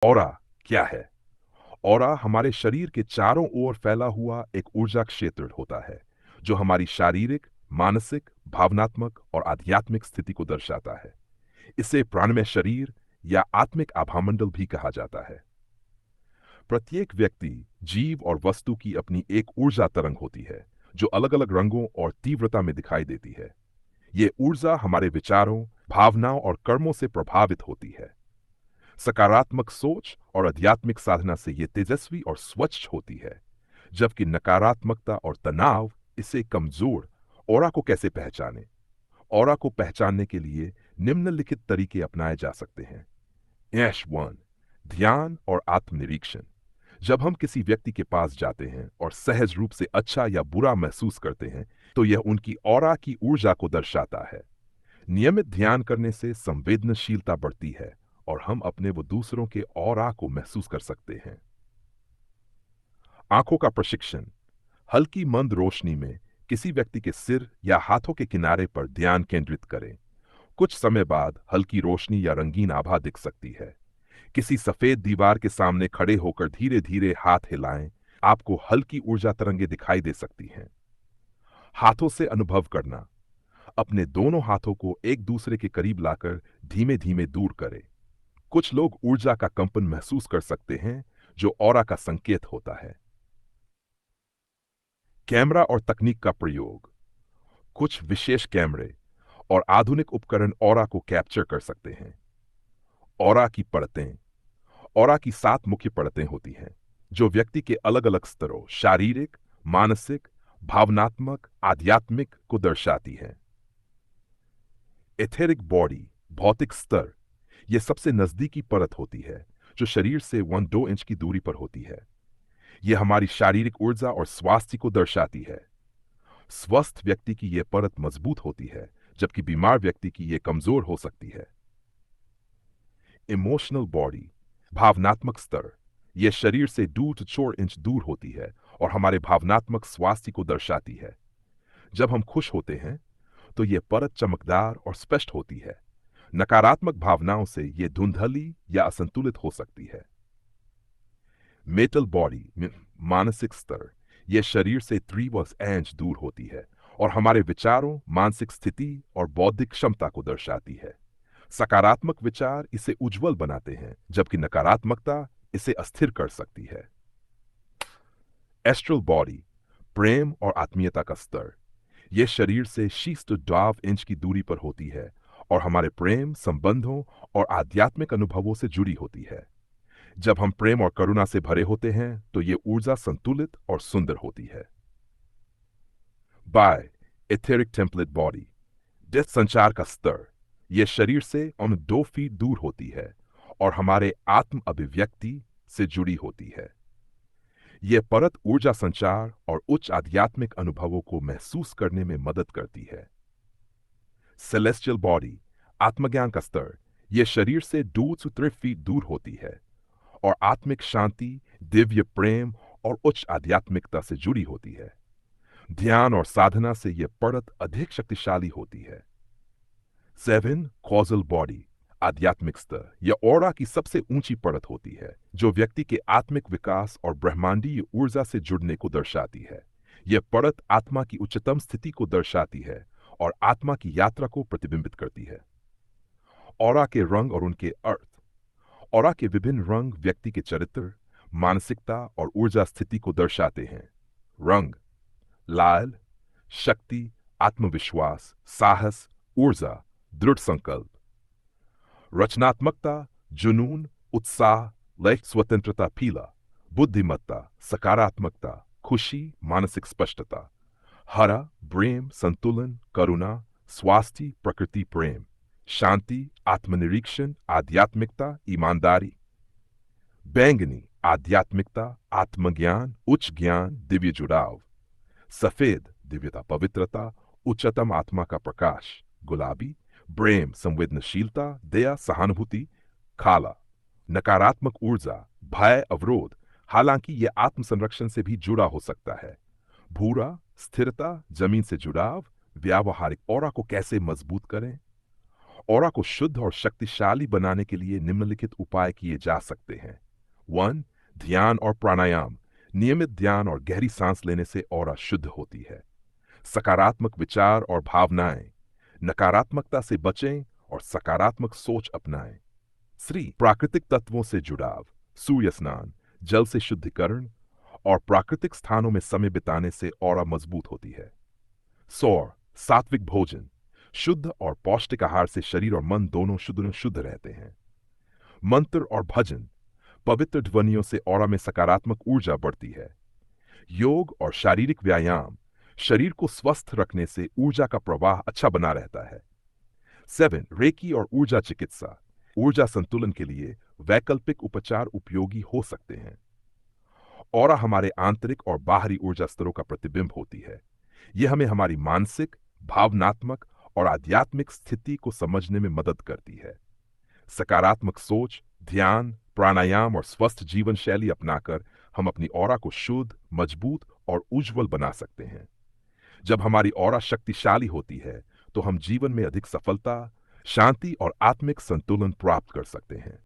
Aura क्या है? Aura हमारे शरीर के चारों ओर फैला हुआ एक ऊर्जा क्षेत्र होता है जो हमारी शारीरिक, मानसिक, भावनात्मक और आध्यात्मिक स्थिति को दर्शाता है। इसे प्राणमय शरीर या आत्मिक आभामंडल भी कहा जाता है। प्रत्येक व्यक्ति, जीव और वस्तु की अपनी एक ऊर्जा तरंग होती है जो अलग अलग रंगों और तीव्रता में दिखाई देती है। ये ऊर्जा हमारे विचारों, भावनाओं और कर्मों से प्रभावित होती है। सकारात्मक सोच और आध्यात्मिक साधना से ये तेजस्वी और स्वच्छ होती है, जबकि नकारात्मकता और तनाव इसे कमजोर। ऑरा को कैसे पहचाने? ऑरा को पहचानने के लिए निम्नलिखित तरीके अपनाए जा सकते हैं। ऐश 1, ध्यान और आत्मनिरीक्षण। जब हम किसी व्यक्ति के पास जाते हैं और सहज रूप से अच्छा या बुरा महसूस करते हैं, तो यह उनकी ऑरा की ऊर्जा को दर्शाता है। नियमित ध्यान करने से संवेदनशीलता बढ़ती है और हम अपने व दूसरों के ऑरा को महसूस कर सकते हैं। आंखों का प्रशिक्षण। हल्की मंद रोशनी में किसी व्यक्ति के सिर या हाथों के किनारे पर ध्यान केंद्रित करें। कुछ समय बाद हल्की रोशनी या रंगीन आभा दिख सकती है। किसी सफेद दीवार के सामने खड़े होकर धीरे धीरे हाथ हिलाएं, आपको हल्की ऊर्जा तरंगे दिखाई दे सकती हैं। हाथों से अनुभव करना। अपने दोनों हाथों को एक दूसरे के करीब लाकर धीमे धीमे दूर करें। कुछ लोग ऊर्जा का कंपन महसूस कर सकते हैं, जो ऑरा का संकेत होता है। कैमरा और तकनीक का प्रयोग। कुछ विशेष कैमरे और आधुनिक उपकरण ऑरा को कैप्चर कर सकते हैं। ऑरा की परतें। ऑरा की 7 मुख्य परतें होती हैं, जो व्यक्ति के अलग अलग स्तरों, शारीरिक, मानसिक, भावनात्मक, आध्यात्मिक को दर्शाती हैं। एथेरिक बॉडी, भौतिक स्तर। यह सबसे नजदीकी परत होती है, जो शरीर से 1-2 इंच की दूरी पर होती है। यह हमारी शारीरिक ऊर्जा और स्वास्थ्य को दर्शाती है। स्वस्थ व्यक्ति की यह परत मजबूत होती है, जबकि बीमार व्यक्ति की यह कमजोर हो सकती है। इमोशनल बॉडी, भावनात्मक स्तर। यह शरीर से 2 से 4 इंच दूर होती है और हमारे भावनात्मक स्वास्थ्य को दर्शाती है। जब हम खुश होते हैं तो यह परत चमकदार और स्पष्ट होती है। नकारात्मक भावनाओं से यह धुंधली या असंतुलित हो सकती है। मेटल बॉडी, मानसिक स्तर। यह शरीर से 3 इंच दूर होती है और हमारे विचारों, मानसिक स्थिति और बौद्धिक क्षमता को दर्शाती है। सकारात्मक विचार इसे उज्जवल बनाते हैं, जबकि नकारात्मकता इसे अस्थिर कर सकती है। एस्ट्रल बॉडी, प्रेम और आत्मीयता का स्तर। यह शरीर से 6 से 12 इंच की दूरी पर होती है और हमारे प्रेम, संबंधों और आध्यात्मिक अनुभवों से जुड़ी होती है। जब हम प्रेम और करुणा से भरे होते हैं तो यह ऊर्जा संतुलित और सुंदर होती है। Bye etheric template body, death संचार का स्तर। यह शरीर से 2 फीट दूर होती है और हमारे आत्म अभिव्यक्ति से जुड़ी होती है। यह परत ऊर्जा संचार और उच्च आध्यात्मिक अनुभवों को महसूस करने में मदद करती है। सेलेस्टियल बॉडी, आत्मज्ञान का स्तर। यह शरीर से 2 से 3 फीट दूर होती है और आत्मिक शांति, दिव्य प्रेम और उच्च आध्यात्मिकता से जुड़ी होती है। ध्यान और साधना से यह परत अधिक शक्तिशाली होती है। 7 कॉजल बॉडी, आध्यात्मिक स्तर। यह ऑरा की सबसे ऊंची परत होती है, जो व्यक्ति के आत्मिक विकास और ब्रह्मांडीय ऊर्जा से जुड़ने को दर्शाती है। यह परत आत्मा की उच्चतम स्थिति को दर्शाती है और आत्मा की यात्रा को प्रतिबिंबित करती है। ऑरा के रंग और उनके अर्थ। ऑरा के विभिन्न रंग व्यक्ति के चरित्र, मानसिकता और ऊर्जा स्थिति को दर्शाते हैं। रंग: लाल, शक्ति, आत्मविश्वास, साहस, ऊर्जा, दृढ़ संकल्प। रचनात्मकता, जुनून, उत्साह, लय, स्वतंत्रता। पीला: बुद्धिमत्ता, सकारात्मकता, खुशी, मानसिक स्पष्टता। हरा: प्रेम, संतुलन, करुणा, स्वास्थ्य, प्रकृति प्रेम। शांति, आत्मनिरीक्षण, आध्यात्मिकता, ईमानदारी। बैंगनी: आध्यात्मिकता, आत्मज्ञान, उच्च ज्ञान, दिव्य जुड़ाव। सफेद: दिव्यता, पवित्रता, उच्चतम आत्मा का प्रकाश। गुलाबी: प्रेम, संवेदनशीलता, दया, सहानुभूति। काला: नकारात्मक ऊर्जा, भय, अवरोध, हालांकि यह आत्म संरक्षण से भी जुड़ा हो सकता है। भूरा: स्थिरता, जमीन से जुड़ाव, व्यावहारिक। ऑरा को कैसे मजबूत करें? ऑरा को शुद्ध और शक्तिशाली बनाने के लिए निम्नलिखित उपाय किए जा सकते हैं। 1. ध्यान और प्राणायाम। नियमित ध्यान और गहरी सांस लेने से ऑरा शुद्ध होती है। सकारात्मक विचार और भावनाएं। नकारात्मकता से बचें और सकारात्मक सोच अपनाएं। 3. प्राकृतिक तत्वों से जुड़ाव। सूर्य स्नान, जल से शुद्धिकरण और प्राकृतिक स्थानों में समय बिताने से ऑरा मजबूत होती है। सौर, सात्विक भोजन। शुद्ध और पौष्टिक आहार से शरीर और मन दोनों शुद्ध रहते हैं। मंत्र और भजन। पवित्र ध्वनियों से ऑरा में सकारात्मक ऊर्जा बढ़ती है। योग और शारीरिक व्यायाम। शरीर को स्वस्थ रखने से ऊर्जा का प्रवाह अच्छा बना रहता है। 7. रेकी और ऊर्जा चिकित्सा। ऊर्जा संतुलन के लिए वैकल्पिक उपचार उपयोगी हो सकते हैं। ऑरा हमारे आंतरिक और बाहरी ऊर्जा स्तरों का प्रतिबिंब होती है। यह हमें हमारी मानसिक, भावनात्मक और आध्यात्मिक स्थिति को समझने में मदद करती है। सकारात्मक सोच, ध्यान, प्राणायाम और स्वस्थ जीवन शैली अपनाकर हम अपनी ऑरा को शुद्ध, मजबूत और उज्जवल बना सकते हैं। जब हमारी ऑरा शक्तिशाली होती है तो हम जीवन में अधिक सफलता, शांति और आत्मिक संतुलन प्राप्त कर सकते हैं।